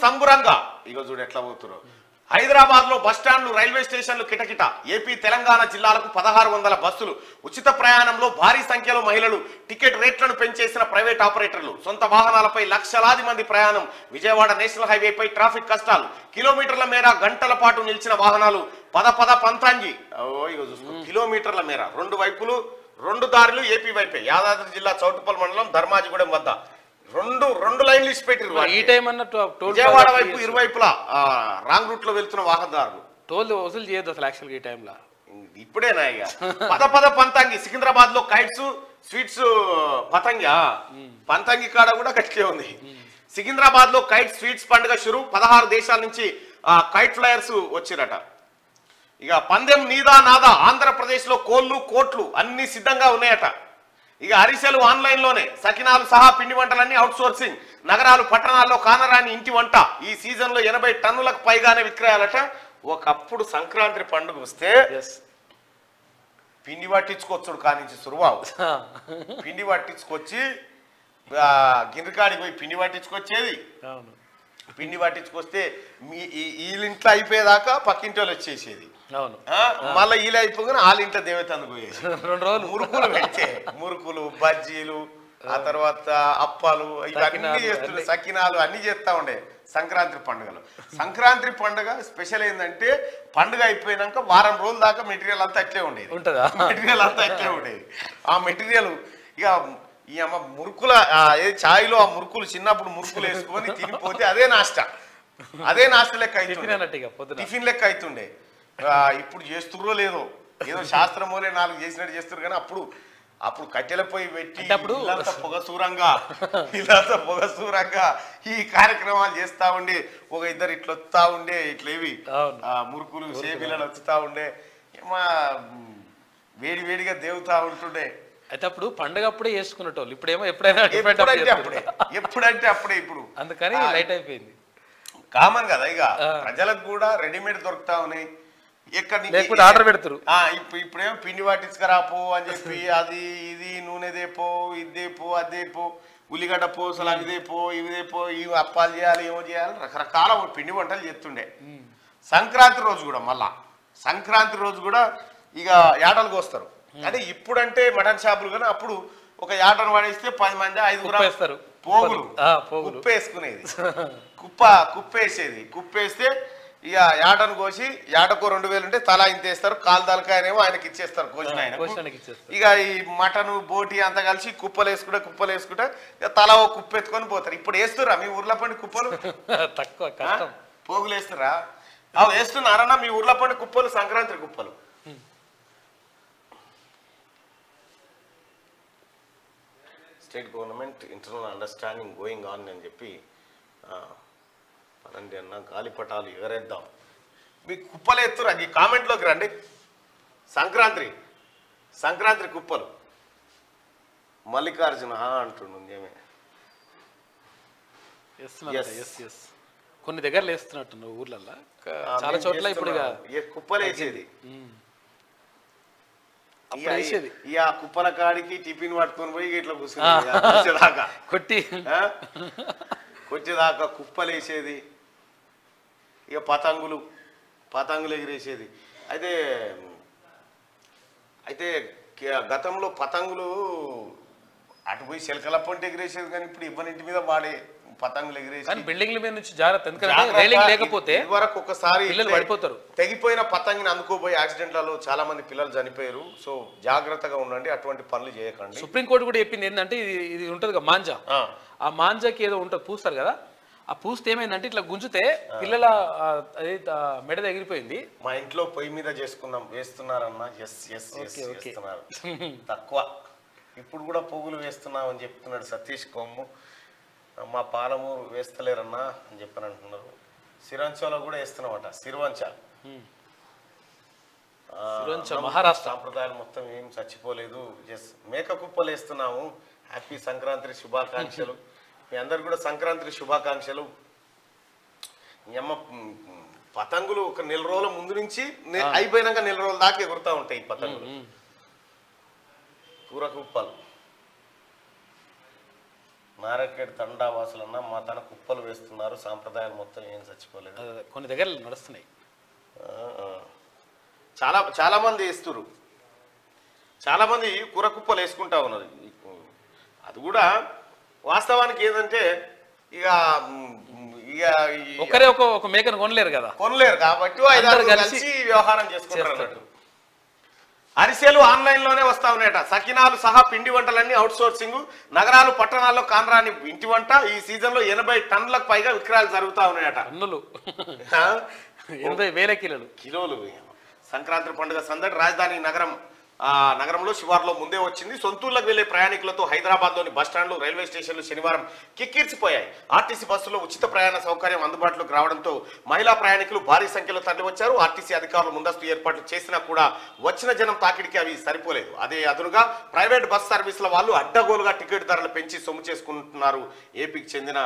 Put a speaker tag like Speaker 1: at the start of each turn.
Speaker 1: సంబురంగా ఇగో చూడు ఎట్లా పోతున్నారు. హైదరాబాద్ లో బస్టాండ్లు రైల్వే స్టేషన్లు కిటకిట. ఏపీ తెలంగాణ జిల్లాలకు 1600 బస్సులు. ఉచిత ప్రయాణంలో భారీ సంఖ్యలో మహిళలు. టికెట్ రేట్లను పెంచేసిన ప్రైవేట్ ఆపరేటర్లు. సొంత వాహనాలపై లక్షలాది మంది ప్రయాణం. విజయవాడ నేషనల్ హైవేపై ట్రాఫిక్ కష్టాలు. కిలోమీటర్ల మేర గంటల పాటు నిలిచిన వాహనాలు. పద పంతాంగి ఇగో చూసుకో, కిలోమీటర్ల మేర రెండు వైపులు రెండు దారులు ఏపీ వైపే. యాదాద్రి జిల్లా చౌటుప్పల్ మండలం ధర్మాజిగూడెం వద్ద రెండు లైన్లు ఇచ్చి పెట్టారు.
Speaker 2: ఈ టైం అన్నట్టు
Speaker 1: విజయవాడ వైపు ఇరువైపులా రాంగ్ రూట్ లో వెళ్తున్న వాహనదారులు
Speaker 2: టోల్ వసూలు చేయొద్దు అసలు యాక్చువల్గా ఈ టైంలో.
Speaker 1: ఇప్పుడేనా ఇక పద పంతాంగి. సికింద్రాబాద్ లో కైట్స్ స్వీట్స్ పంతంగి కాడ కూడా గట్టిగా ఉంది. సికింద్రాబాద్ లో కైట్ స్వీట్స్ పండుగ షురు. 16 దేశాల నుంచి కైట్ ఫ్లయర్స్ వచ్చిరట. ఇక పందెం నీదా నాదా. ఆంధ్రప్రదేశ్ లో కోళ్లు కోట్లు అన్ని సిద్ధంగా ఉన్నాయట. ఇక అరిసెలు ఆన్లైన్ లోనే. సకినాలు సహా పిండి వంటలన్నీ అవుట్ సోర్సింగ్. నగరాలు పట్టణాల్లో కానరాని ఇంటి వంట. ఈ సీజన్ లో 80 టన్నులకు పైగానే విక్రయాలట. ఒకప్పుడు సంక్రాంతి పండుగ వస్తే పిండి పట్టించుకొచ్చుడు కానించి సురువావు. పిండి పట్టించుకొచ్చి గిరికాడికి పోయి పిండి పట్టించుకొచ్చేది. పిండి పట్టించుకొస్తే వీళ్ళింట్లో అయిపోయేదాకా పక్కింటి వాళ్ళు వచ్చేసేది. మళ్ళీ వీళ్ళు అయిపోగానే వాళ్ళింట్లో దేవతందుకు పోయేది.
Speaker 2: 2 రోజులు
Speaker 1: మురుకులు పెడితే మురుకులు బజ్జీలు ఆ తర్వాత అప్పాలు ఇవన్నీ చేస్తుండే. సకినాలు అన్ని చేస్తా ఉండే సంక్రాంతి పండుగలు. సంక్రాంతి పండుగ స్పెషల్ ఏంటంటే పండుగ అయిపోయినాక వారం రోజుల దాకా మెటీరియల్ అంతా అట్లే ఉండేది. మెటీరియల్ అంతా అట్లే ఉండేది. ఆ మెటీరియల్ ఇక ఈ అమ్మ మురుకుల ఛాయ్లో ఆ మురుకులు చిన్నప్పుడు మురుకులు వేసుకొని తినిపోతే అదే నాష్ట లెక్క అవుతుండే. టిఫిన్ లెక్క అవుతుండే. ఇప్పుడు చేస్తుర్రో లేదో, ఏదో శాస్త్రమోలే 4 చేసినట్టు చేస్తారు. కానీ అప్పుడు కట్టెల పొయ్యి పెట్టి ఇల్లంతా పొగసూరంగా ఈ కార్యక్రమాలు చేస్తా ఉండే. ఒక ఇద్దరు ఇట్లా వస్తా ఉండే, ఇట్లేవి మురుకులు సేబిలను వస్తా ఉండే. ఏమా వేడిగా దేవుతా ఉంటుండే.
Speaker 2: అయితే అప్పుడు పండుగ అప్పుడే చేసుకునేటోళ్ళు. ఇప్పుడేమో ఎప్పుడంటే
Speaker 1: అప్పుడే. ఇప్పుడు
Speaker 2: అందుకని లైట్ అయిపోయింది.
Speaker 1: కామన్ కదా. ఇక ప్రజలకు కూడా రెడీమేడ్ దొరుకుతా ఉన్నాయి.
Speaker 2: ఎక్కడ ఆర్డర్ పెడతారు.
Speaker 1: ఇప్పుడేమో పిండి పట్టించుకురాపో అని చెప్పి అది ఇది నూనె దేపో ఇదేపో అదేపో ఉల్లిగడ్డ పోసలు అవిదేపో ఇవిదేపో ఇవి అప్పాలు చేయాలి ఏమో చేయాలి రకరకాల పిండి వంటలు చేస్తుండే. సంక్రాంతి రోజు కూడా ఇక యాటలు కోస్తారు. అంటే ఇప్పుడంటే మటన్ షాపులు కానీ అప్పుడు ఒక యాటను పడేస్తే 10 మంది 5
Speaker 2: వేస్తారు.
Speaker 1: పోగులు కుప్ప వేసుకునేది. కుప్పేస్తే ఇక యాటను కోసి యాటకు 2000 ఉంటే తలా ఇంత వేస్తారు. కాలు తలకాయనేమో ఆయనకి ఇచ్చేస్తారు కోసిన ఆయన. ఇక ఈ మటన్ బోటి అంతా కలిసి కుప్పలు వేసుకుంటే ఇక తలా ఓ కుప్ప ఎత్తుకొని పోతారు. ఇప్పుడు వేస్తురా మీ ఊర్లో పండి కుప్పలు?
Speaker 2: తక్కువ
Speaker 1: పోగులు వేస్తురా? అవి వేస్తున్నారన్నా మీ ఊర్లో పండి కుప్పలు? సంక్రాంతి కుప్పలు state government internal understanding going on అని చెప్పి పదండి అన్న. గాలిపటాలు ఎగరేద్దాం. మీకు కుప్పలు ఎత్తురా? ఈ కామెంట్లోకి రండి. సంక్రాంతి కుప్పలు మల్లికార్జున అంటుండే. ఏమే
Speaker 2: కొన్ని దగ్గర వేస్తున్నట్టు ఊర్లల్లో చాలా చోట్ల ఇప్పుడు
Speaker 1: కుప్పలు వేసేది. ఇక కుప్పల కాడికి టిఫిన్ పట్టుకొని పోయి ఇట్లా కూర్చునేదాకా కొచ్చేదాకా కుప్పలు వేసేది. ఇక పతంగులు ఎగిరేసేది. అయితే గతంలో పతంగులు అటు పోయి శిల్కల పొంటి ఎగిరేసేది. కానీ ఇప్పుడు ఇవ్వనింటి మీద వాడే పతంగులు ఎగిరేసి
Speaker 2: బిల్డింగ్ల మీద నుంచి జాగ్రత్త లేకపోతే
Speaker 1: వరకు ఒకసారి
Speaker 2: పడిపోతారు.
Speaker 1: తెగిపోయిన పతంగిని అందుకోబోయి యాక్సిడెంట్లలో చాలా మంది పిల్లలు చనిపోయారు. సో జాగ్రత్తగా ఉండండి, అటువంటి పనులు చేయకండి.
Speaker 2: సుప్రీంకోర్టు కూడా చెప్పింది ఏంటంటే ఇది ఉంటది కదా మాంజా, ఆ మాంజాకి ఏదో ఉంటుంది పూస్తారు కదా, ఆ పూస్తే ఏమైందంటే ఇట్లా గుంజితే పిల్లల మెడ ఎగిరిపోయింది.
Speaker 1: మా ఇంట్లో పొయ్యి మీద వేస్తున్నారన్నా. తక్కువ ఇప్పుడు కూడా పువ్వులు వేస్తున్నాం అని చెప్తున్నాడు సతీష్ కొమ్ము. మా పాలమూరు వేస్తలేరన్నా అని చెప్పని అంటున్నారు. సిరంచలో కూడా వేస్తున్నామట. సిరివంచ
Speaker 2: మహారాష్ట్ర
Speaker 1: సాంప్రదాయాలు మొత్తం ఏం చచ్చిపోలేదు. మేక కుప్పలు వేస్తున్నాము. హ్యాపీ సంక్రాంతి శుభాకాంక్షలు. మీ అందరు కూడా సంక్రాంతి శుభాకాంక్షలు. అమ్మ పతంగులు ఒక 4 రోజుల ముందు నుంచి అయిపోయినాక 4 రోజుల దాకా ఎగురుతూ ఉంటాయి ఈ పతంగులు. కూర కుప్పలు
Speaker 3: నారాయణఖేడ్ తండా వాసులన్నా మా తన కుప్పలు వేస్తున్నారు, సాంప్రదాయాలు మొత్తం ఏం చచ్చిపోలేదు.
Speaker 2: కొన్ని దగ్గర నడుస్తున్నాయి.
Speaker 1: చాలా మంది వేస్తున్నారు, చాలా మంది కూర కుప్పలు వేసుకుంటా ఉన్నారు. అది కూడా వాస్తవానికి ఏంటంటే ఇక
Speaker 2: ఒకరే ఒక మేకను కొనలేరు
Speaker 1: కాబట్టి 5-6 కలిసి వ్యవహారం చేసుకుంటారు. అరిసెలు ఆన్లైన్లోనే వస్తా ఉన్నాయట. సకినాలు సహా పిండి వంటలన్నీ అవుట్ సోర్సింగ్. నగరాలు పట్టణాల్లో కానరాని ఇంటి వంట. ఈ సీజన్లో 80 టన్నులకు పైగా విక్రయాలు జరుగుతూ ఉన్నాయట.
Speaker 2: 80,000
Speaker 1: కిలోలు. సంక్రాంతి పండుగ సందడి రాజధాని నగరంలో శివార్లో ముందే వచ్చింది. సొంతూర్లకు వెళ్లే ప్రయాణికులతో హైదరాబాద్లోని బస్టాండ్లు, రైల్వే స్టేషన్లు శనివారం కిక్కిర్చిపోయాయి. ఆర్టీసీ బస్సులో ఉచిత ప్రయాణ సౌకర్యం అందుబాటులోకి రావడంతో మహిళా ప్రయాణికులు భారీ సంఖ్యలో తరలివచ్చారు. ఆర్టీసీ అధికారులు ముందస్తు ఏర్పాట్లు చేసినా కూడా వచ్చిన జనం తాకిడికి అవి సరిపోలేదు. అదే అదునుగా ప్రైవేట్ బస్ సర్వీసుల వాళ్ళు అడ్డగోలుగా టికెట్ ధరలు పెంచి సొమ్ము చేసుకుంటున్నారు. ఏపీకి చెందిన